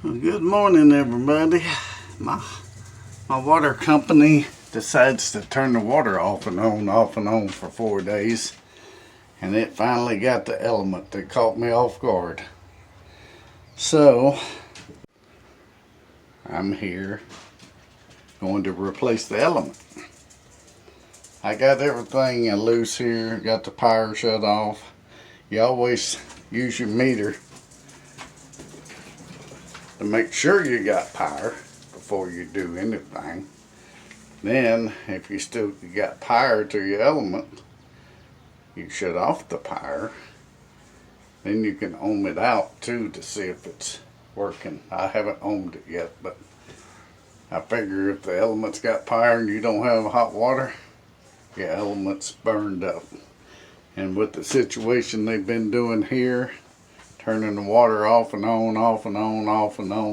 Good morning, everybody. My water company decides to turn the water off and on for 4 days, and it finally got the element that caught me off guard. So I'm here going to replace the element. I got everything loose here, got the power shut off. You always use your meter to make sure you got power before you do anything. Then if you still got power to your element, you shut off the power. Then you can ohm it out too to see if it's working. I haven't ohmed it yet, but I figure if the element's got power and you don't have hot water, your element's burned up. And with the situation they've been doing here, turning the water off and on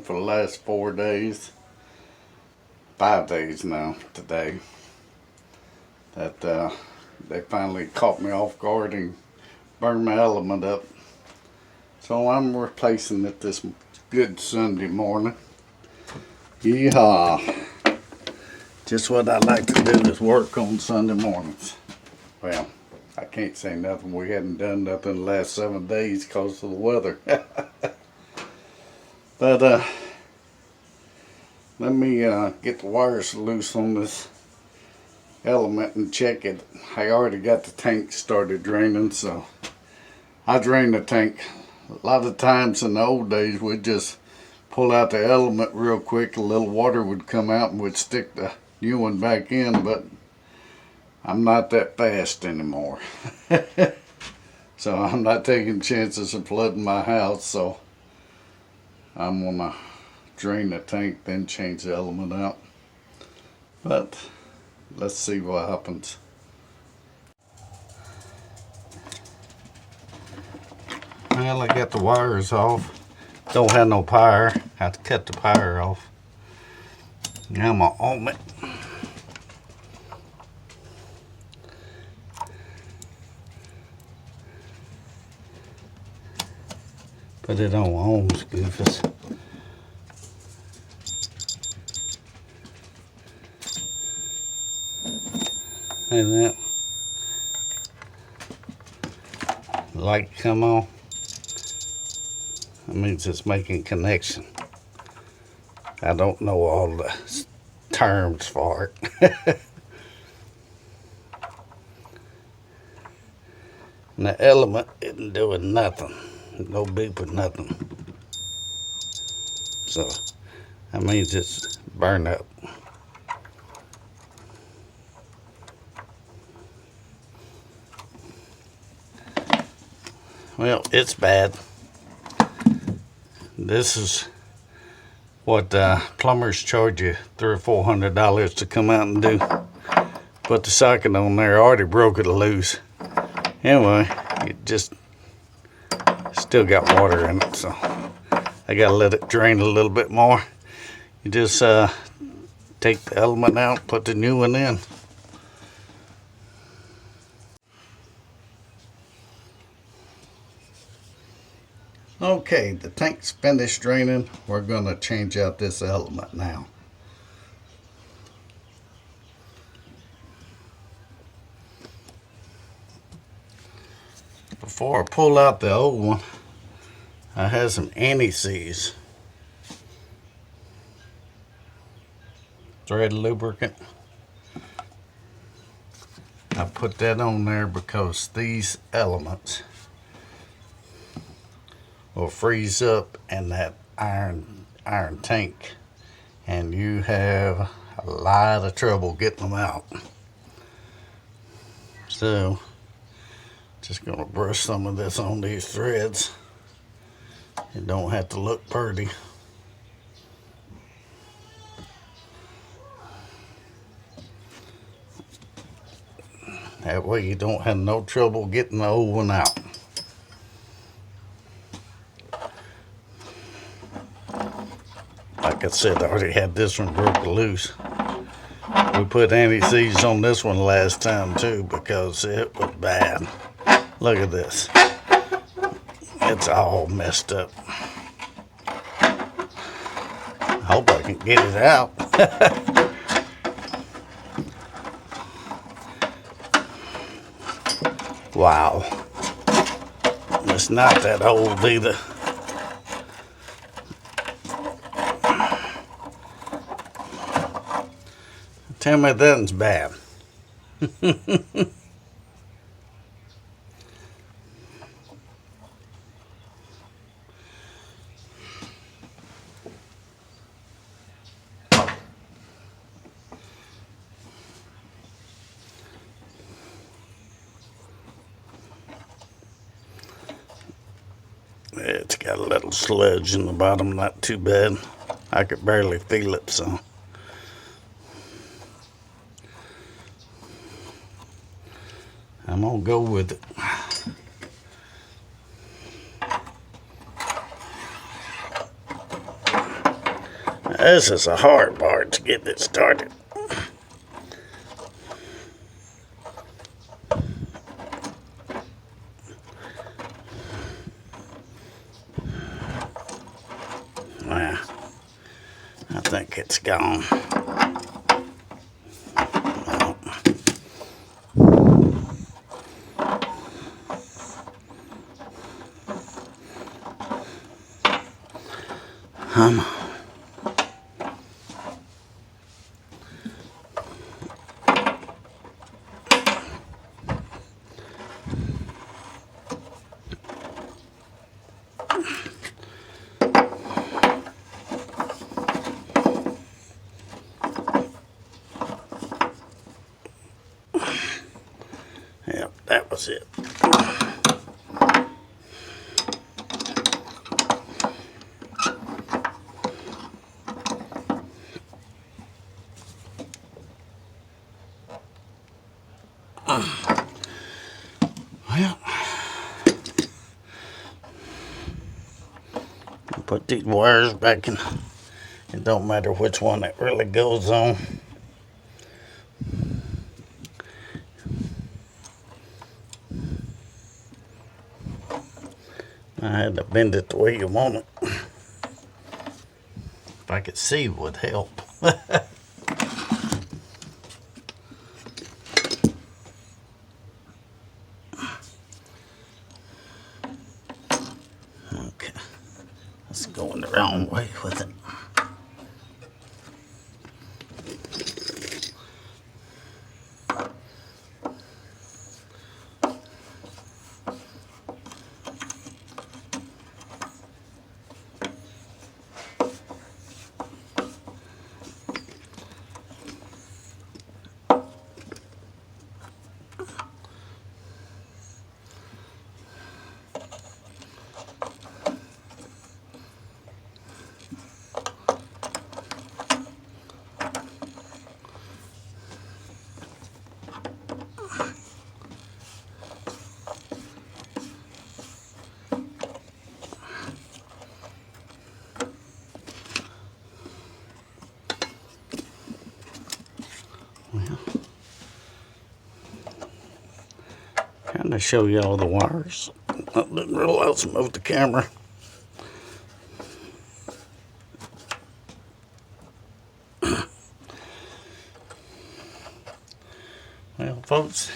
for the last 4 days, 5 days now today, that they finally caught me off guard and burned my element up. So I'm replacing it this good Sunday morning. Yeehaw! Just what I like to do is work on Sunday mornings. Well, I can't say nothing. We hadn't done nothing the last 7 days because of the weather. But let me get the wires loose on this element and check it. I already got the tank started draining, so I drain the tank. A lot of times in the old days we'd just pull out the element real quick, a little water would come out and we'd stick the new one back in, but I'm not that fast anymore. So I'm not taking chances of flooding my house, so I'm gonna drain the tank, then change the element out. But let's see what happens. Well, I got the wires off. Don't have no power. Have to cut the power off. Now I'm gonna ohm it. Put it on ohms, goofus. And that light come on. That means it's making connection. I don't know all the terms for it. And the element isn't doing nothing. No beep or nothing. So that means it's burned up. Well, it's bad. This is what plumbers charge you $300 or $400 to come out and do. Put the socket on there, already broke it loose. Anyway, it just still got water in it, so I gotta let it drain a little bit more. You just take the element out, put the new one in. Okay, the tank's finished draining. We're gonna change out this element now. Before I pull out the old one, I had some anti-seize thread lubricant. I put that on there because these elements will freeze up in that iron tank, and you have a lot of trouble getting them out. So just gonna brush some of this on these threads. It don't have to look pretty. That way you don't have no trouble getting the old one out. Like I said, I already had this one broke loose. We put anti-seize on this one last time too because it was bad. Look at this. It's all messed up. Hope I can get it out. Wow. It's not that old either. Tell me that's bad. It's got a little sludge in the bottom, not too bad. I could barely feel it, so. I'm gonna go with it. This is a hard part to get it started. Well, I think it's gone. Yep, that was it. Well, put these wires back in. It don't matter which one it really goes on. I had to bend it the way you want it. If I could see, would help. Okay, that's going the wrong way with it. Trying to show you all the wires. I didn't realize I moved the camera. Well, folks,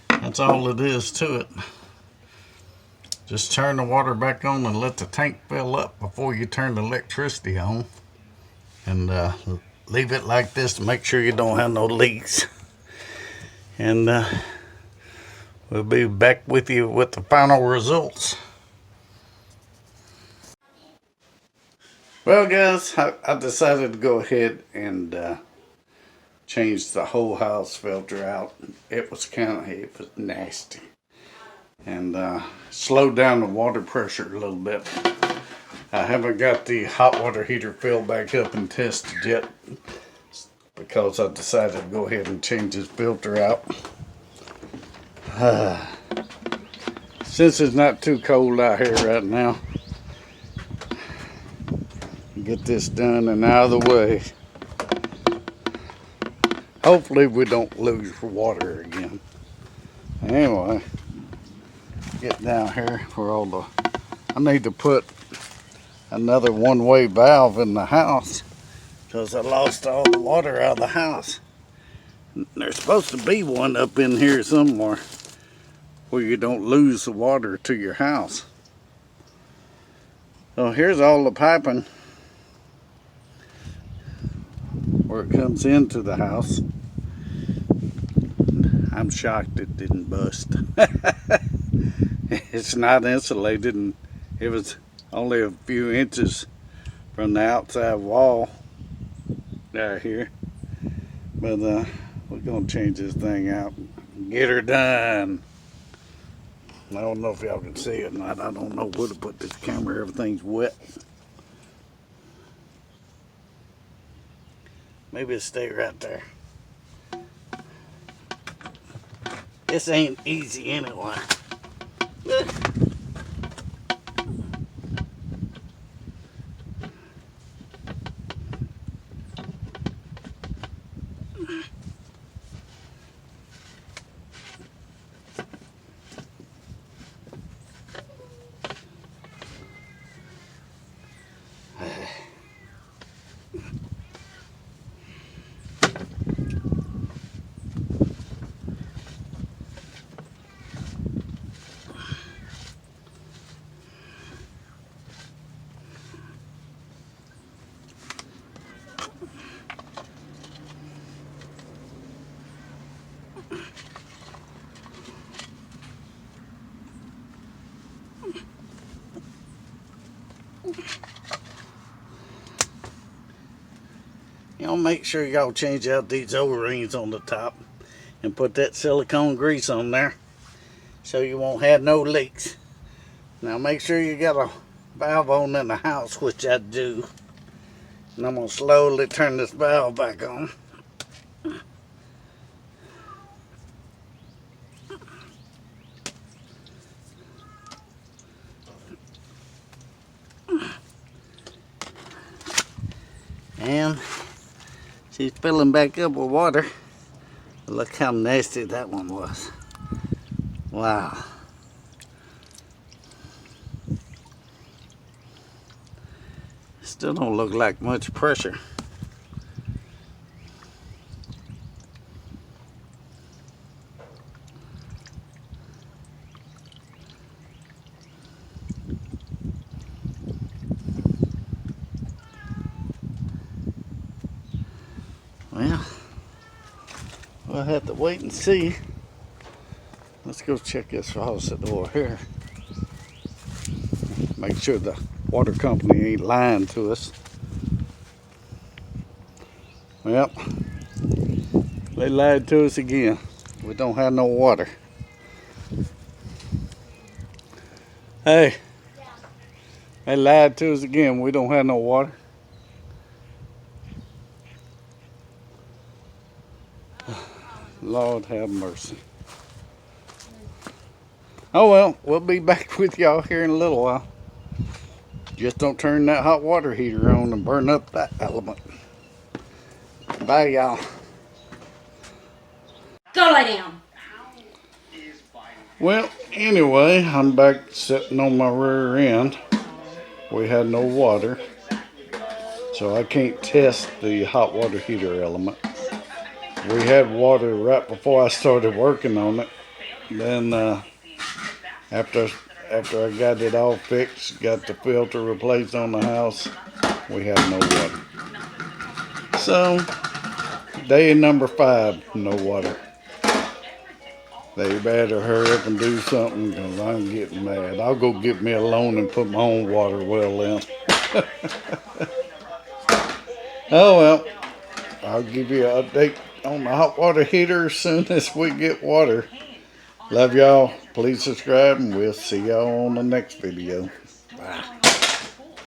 that's all it is to it. Just turn the water back on and let the tank fill up before you turn the electricity on. And leave it like this to make sure you don't have no leaks. And we'll be back with you with the final results. Well, guys, I decided to go ahead and change the whole house filter out. It was nasty. And slowed down the water pressure a little bit. I haven't got the hot water heater filled back up and tested yet, because I decided to go ahead and change this filter out. Since it's not too cold out here right now, get this done and out of the way. Hopefully we don't lose water again. Anyway, get down here for all the... I need to put another one-way valve in the house. because I lost all the water out of the house. There's supposed to be one up in here somewhere where you don't lose the water to your house. So here's all the piping where it comes into the house. I'm shocked it didn't bust. It's not insulated, and it was only a few inches from the outside wall down here. But we're gonna change this thing out and get her done. I don't know if y'all can see it or not. I don't know where to put this camera. Everything's wet. Maybe it'll stay right there. This ain't easy anyway. Y'all make sure y'all change out these O-rings on the top and put that silicone grease on there so you won't have no leaks. Now make sure you got a valve on in the house, which I do. And I'm going to slowly turn this valve back on. And she's filling back up with water. Look how nasty that one was. Wow. Still don't look like much pressure. Well, we'll have to wait and see. Let's go check this faucet door here. Make sure the water company ain't lying to us. Well, they lied to us again. We don't have no water. Hey, they lied to us again. We don't have no water. Lord have mercy. Oh well, we'll be back with y'all here in a little while. Just don't turn that hot water heater on and burn up that element. Bye, y'all. Go lie down. Well, anyway, I'm back sitting on my rear end. We had no water, so I can't test the hot water heater element. We had water right before I started working on it. Then after I got it all fixed, got the filter replaced on the house, we had no water. So, day number 5, no water. They better hurry up and do something because I'm getting mad. I'll go get me a loan and put my own water well in. Oh well, I'll give you an update on the hot water heater as soon as we get water. Love y'all. Please subscribe and we'll see y'all on the next video. Bye.